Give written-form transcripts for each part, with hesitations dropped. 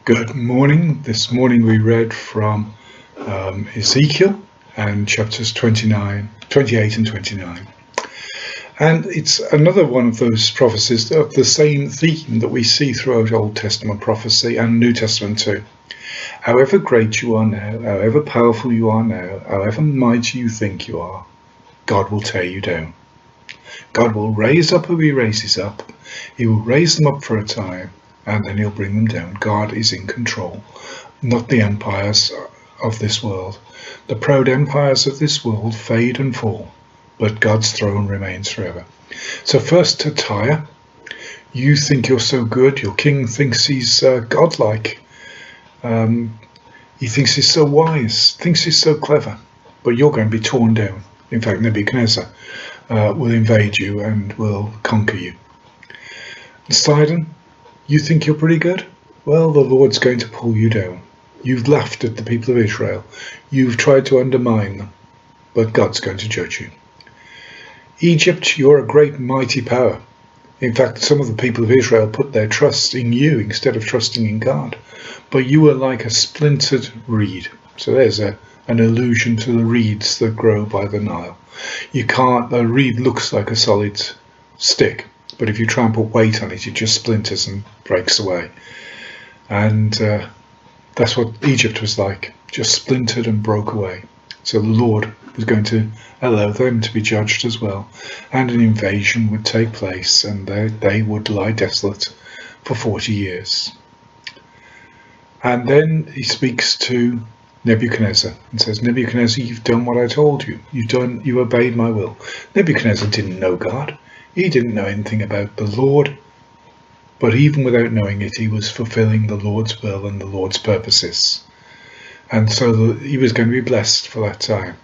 Good morning. This morning we read from Ezekiel and chapters 28 and 29. And it's another one of those prophecies of the same theme that we see throughout Old Testament prophecy and New Testament too. However great you are now, however powerful you are now, however mighty you think you are, God will tear you down. God will raise up who he raises up. He will raise them up for a time, and then he'll bring them down. God is in control, not the empires of this world. The proud empires of this world fade and fall, but God's throne remains forever. So first to Tyre, you think you're so good. Your king thinks he's godlike. He thinks he's so wise, thinks he's so clever, but you're going to be torn down. In fact, Nebuchadnezzar will invade you and will conquer you. Sidon, you think you're pretty good? Well, the Lord's going to pull you down. You've laughed at the people of Israel. You've tried to undermine them, but God's going to judge you. Egypt, you're a great mighty power. In fact, some of the people of Israel put their trust in you instead of trusting in God. But you are like a splintered reed. So there's an allusion to the reeds that grow by the Nile. The reed looks like a solid stick, but if you try and put weight on it, it just splinters and breaks away. And that's what Egypt was like, just splintered and broke away. So the Lord was going to allow them to be judged as well, and an invasion would take place, and they would lie desolate for 40 years. And then he speaks to Nebuchadnezzar and says, Nebuchadnezzar, you've done what I told you. You obeyed my will. Nebuchadnezzar didn't know God. He didn't know anything about the Lord, but even without knowing it, he was fulfilling the Lord's will and the Lord's purposes. And so he was going to be blessed for that time.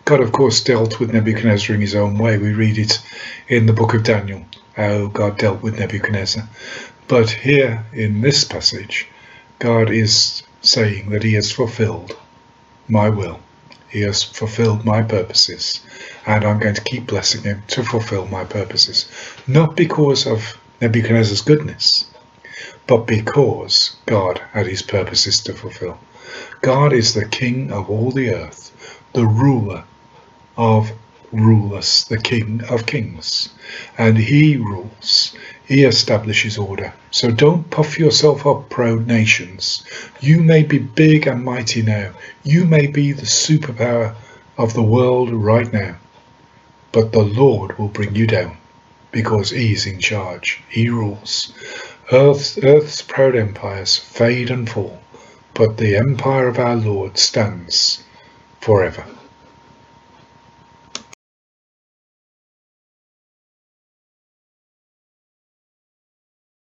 God, of course, dealt with Nebuchadnezzar in his own way. We read it in the book of Daniel, how God dealt with Nebuchadnezzar. But here in this passage, God is saying that he has fulfilled my will. He has fulfilled my purposes, and I'm going to keep blessing him to fulfill my purposes. Not because of Nebuchadnezzar's goodness, but because God had his purposes to fulfill. God is the king of all the earth, the ruler of rulers, the king of kings, and he rules. He establishes order. So don't puff yourself up, proud nations. You may be big and mighty now. You may be the superpower of the world right now. But the Lord will bring you down, because he is in charge. He rules. Earth's proud empires fade and fall, but the empire of our Lord stands forever.